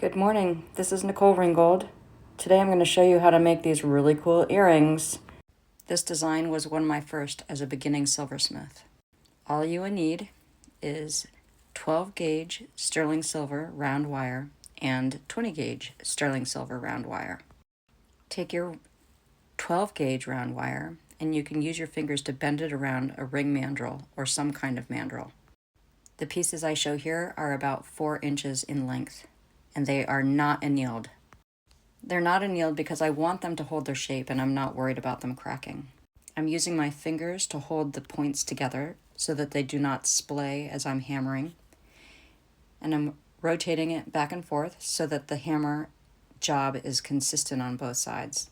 Good morning, this is Nicole Ringgold. Today I'm going to show you how to make these really cool earrings. This design was one of my first as a beginning silversmith. All you will need is 12 gauge sterling silver round wire and 20 gauge sterling silver round wire. Take your 12 gauge round wire and you can use your fingers to bend it around a ring mandrel or some kind of mandrel. The pieces I show here are about 4 inches in length, and they are not annealed. They're not annealed because I want them to hold their shape and I'm not worried about them cracking. I'm using my fingers to hold the points together so that they do not splay as I'm hammering. And I'm rotating it back and forth so that the hammer job is consistent on both sides.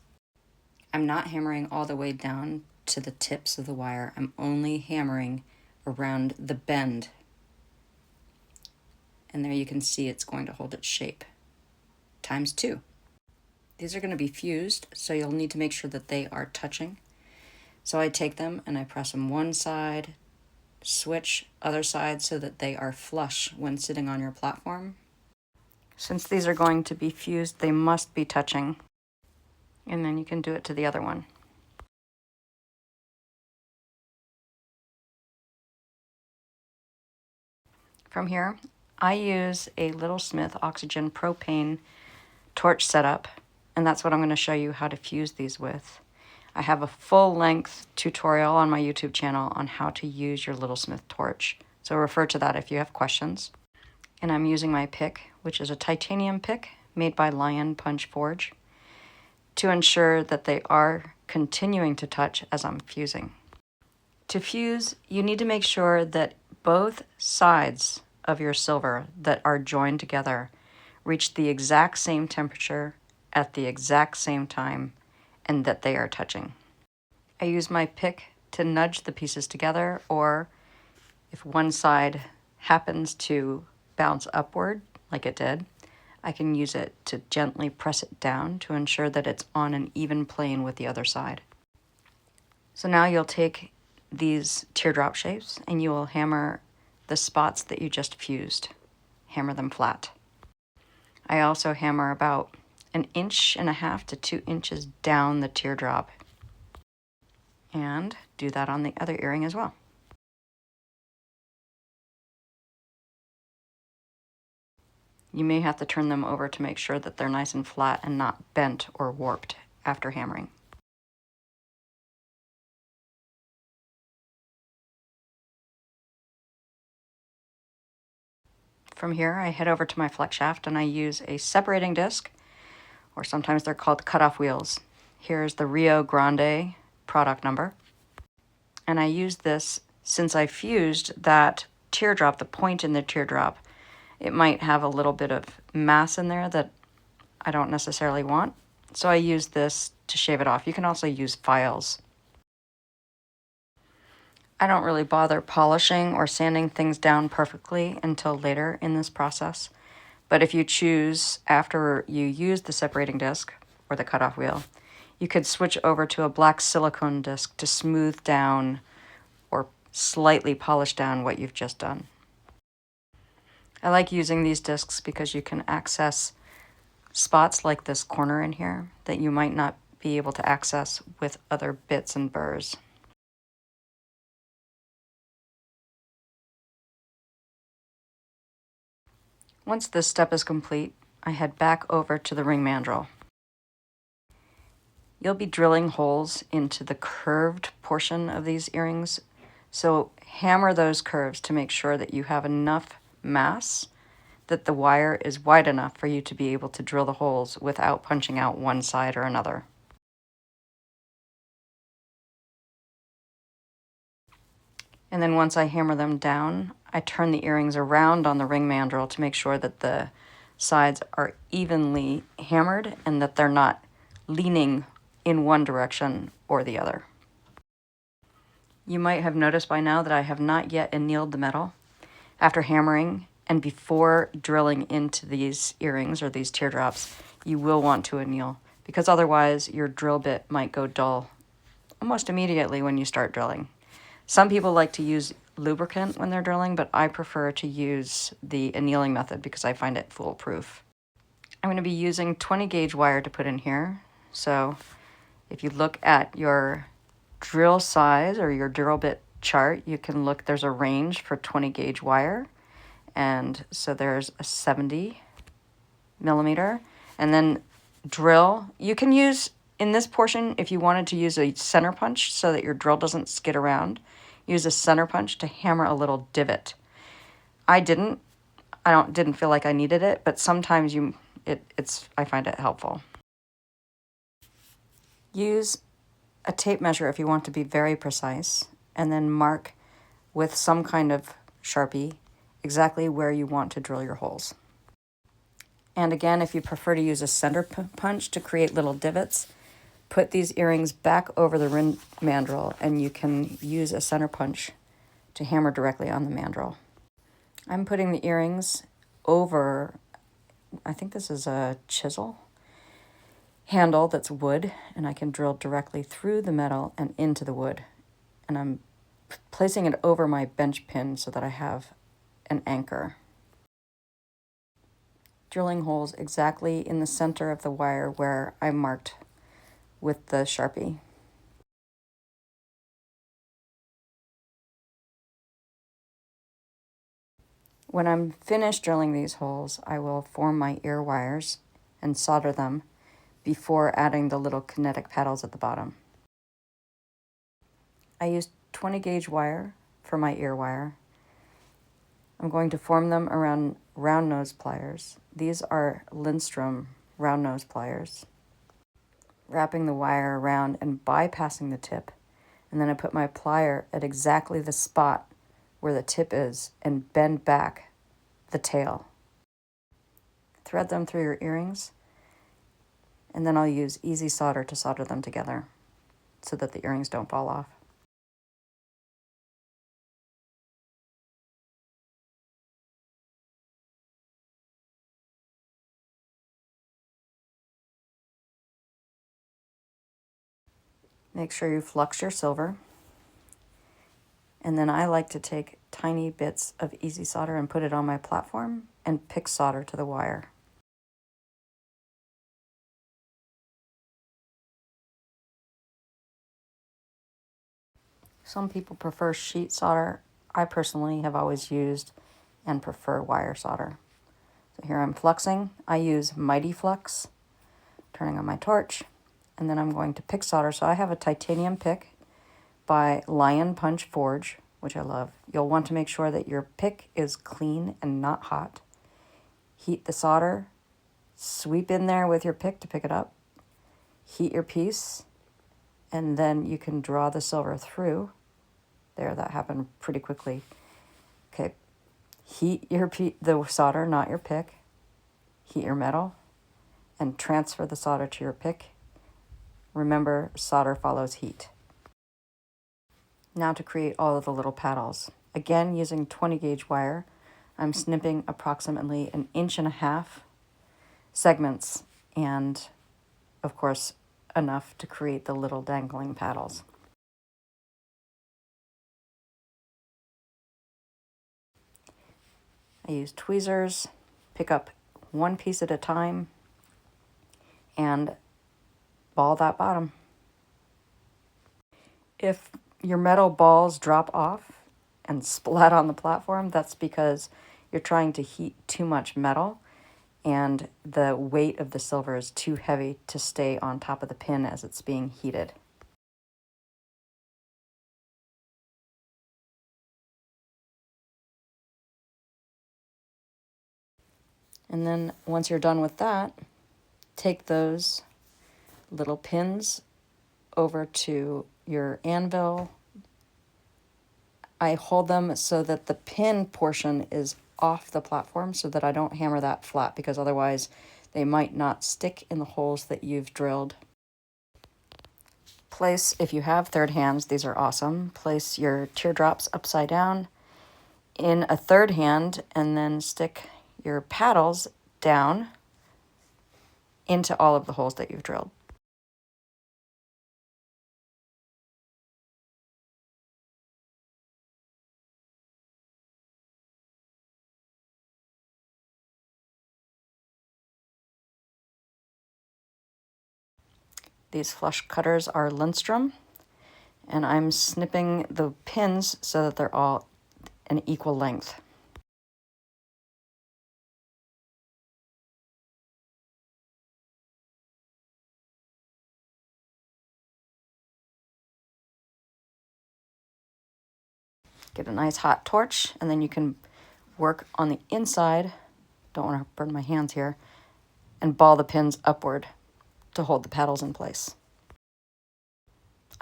I'm not hammering all the way down to the tips of the wire. I'm only hammering around the bend. And there you can see it's going to hold its shape. Times 2. These are going to be fused, so you'll need to make sure that they are touching. So I take them and I press them one side, switch other side so that they are flush when sitting on your platform. Since these are going to be fused, they must be touching. And then you can do it to the other one. From here, I use a Little Smith Oxygen Propane torch setup, and that's what I'm going to show you how to fuse these with. I have a full-length tutorial on my YouTube channel on how to use your Little Smith torch, so refer to that if you have questions. And I'm using my pick, which is a titanium pick made by Lion Punch Forge, to ensure that they are continuing to touch as I'm fusing. To fuse, you need to make sure that both sides of your silver that are joined together reach the exact same temperature at the exact same time and that they are touching. I use my pick to nudge the pieces together, or if one side happens to bounce upward like it did, I can use it to gently press it down to ensure that it's on an even plane with the other side. So now you'll take these teardrop shapes and you will hammer the spots that you just fused. Hammer them flat. I also hammer about 1.5 inches to 2 inches down the teardrop. And do that on the other earring as well. You may have to turn them over to make sure that they're nice and flat and not bent or warped after hammering. From here, I head over to my flex shaft and I use a separating disc, or sometimes they're called cutoff wheels. Here's the Rio Grande product number. And I use this since I fused that teardrop, the point in the teardrop. It might have a little bit of mass in there that I don't necessarily want. So I use this to shave it off. You can also use files. I don't really bother polishing or sanding things down perfectly until later in this process. But if you choose, after you use the separating disc or the cutoff wheel, you could switch over to a black silicone disc to smooth down or slightly polish down what you've just done. I like using these discs because you can access spots like this corner in here that you might not be able to access with other bits and burrs. Once this step is complete, I head back over to the ring mandrel. You'll be drilling holes into the curved portion of these earrings, so hammer those curves to make sure that you have enough mass that the wire is wide enough for you to be able to drill the holes without punching out one side or another. And then once I hammer them down, I turn the earrings around on the ring mandrel to make sure that the sides are evenly hammered and that they're not leaning in one direction or the other. You might have noticed by now that I have not yet annealed the metal. After hammering and before drilling into these earrings or these teardrops, you will want to anneal, because otherwise your drill bit might go dull almost immediately when you start drilling. Some people like to use lubricant when they're drilling, but I prefer to use the annealing method because I find it foolproof. I'm going to be using 20 gauge wire to put in here. So if you look at your drill size or your drill bit chart, you can look, there's a range for 20 gauge wire. And so there's a 70 millimeter. And then drill, you can use, in this portion, if you wanted to use a center punch so that your drill doesn't skid around, use a center punch to hammer a little divot. I didn't feel like I needed it, but sometimes I find it helpful. Use a tape measure if you want to be very precise, and then mark with some kind of Sharpie exactly where you want to drill your holes. And again, if you prefer to use a center punch to create little divots, put these earrings back over the ring mandrel, and you can use a center punch to hammer directly on the mandrel. I'm putting the earrings over, I think this is a chisel handle that's wood, and I can drill directly through the metal and into the wood. And I'm placing it over my bench pin so that I have an anchor. Drilling holes exactly in the center of the wire where I marked with the Sharpie. When I'm finished drilling these holes, I will form my ear wires and solder them before adding the little kinetic petals at the bottom. I used 20 gauge wire for my ear wire. I'm going to form them around round nose pliers. These are Lindstrom round nose pliers. Wrapping the wire around and bypassing the tip, and then I put my plier at exactly the spot where the tip is and bend back the tail. Thread them through your earrings, and then I'll use easy solder to solder them together so that the earrings don't fall off. Make sure you flux your silver. And then I like to take tiny bits of easy solder and put it on my platform and pick solder to the wire. Some people prefer sheet solder. I personally have always used and prefer wire solder. So here I'm fluxing. I use Mighty Flux, turning on my torch, and then I'm going to pick solder. So I have a titanium pick by Lion Punch Forge, which I love. You'll want to make sure that your pick is clean and not hot. Heat the solder, sweep in there with your pick to pick it up, heat your piece, and then you can draw the silver through. There, that happened pretty quickly. Okay, heat the solder, not your pick. Heat your metal and transfer the solder to your pick. Remember, solder follows heat. Now to create all of the little petals. Again, using 20 gauge wire, I'm snipping approximately 1.5 inch segments, and of course, enough to create the little dangling petals. I use tweezers, pick up one piece at a time, and ball that bottom. If your metal balls drop off and splat on the platform, that's because you're trying to heat too much metal and the weight of the silver is too heavy to stay on top of the pin as it's being heated. And then once you're done with that, take those little pins over to your anvil. I hold them so that the pin portion is off the platform so that I don't hammer that flat, because otherwise they might not stick in the holes that you've drilled. Place, if you have third hands, these are awesome. Place your teardrops upside down in a third hand and then stick your paddles down into all of the holes that you've drilled. These flush cutters are Lindstrom, and I'm snipping the pins so that they're all an equal length. Get a nice hot torch, and then you can work on the inside, don't want to burn my hands here, and ball the pins upward to hold the petals in place.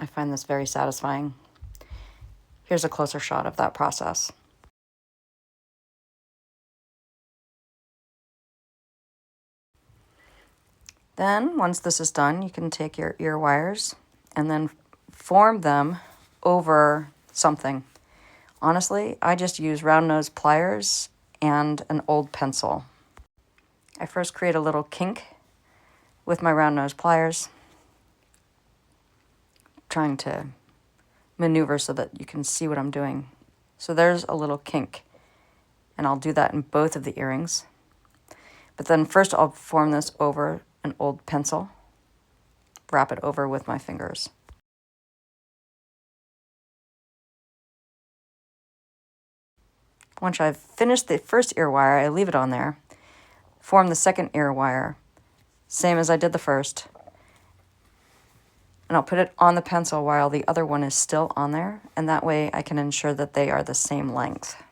I find this very satisfying. Here's a closer shot of that process. Then, once this is done, you can take your ear wires and then form them over something. Honestly, I just use round nose pliers and an old pencil. I first create a little kink with my round nose pliers, trying to maneuver so that you can see what I'm doing. So there's a little kink, and I'll do that in both of the earrings. But then first I'll form this over an old pencil, wrap it over with my fingers. Once I've finished the first ear wire, I leave it on there, form the second ear wire, same as I did the first, and I'll put it on the pencil while the other one is still on there, and that way I can ensure that they are the same length.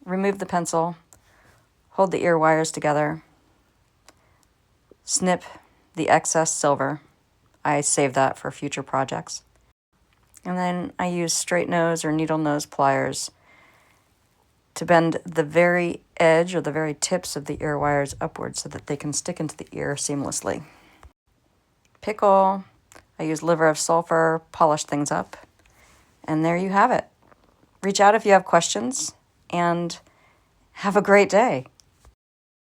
Remove the pencil, hold the ear wires together, snip the excess silver. I save that for future projects. And then I use straight nose or needle nose pliers to bend the very edge or the very tips of the ear wires upwards so that they can stick into the ear seamlessly. Pickle, I use liver of sulfur, polish things up, and there you have it. Reach out if you have questions, and have a great day.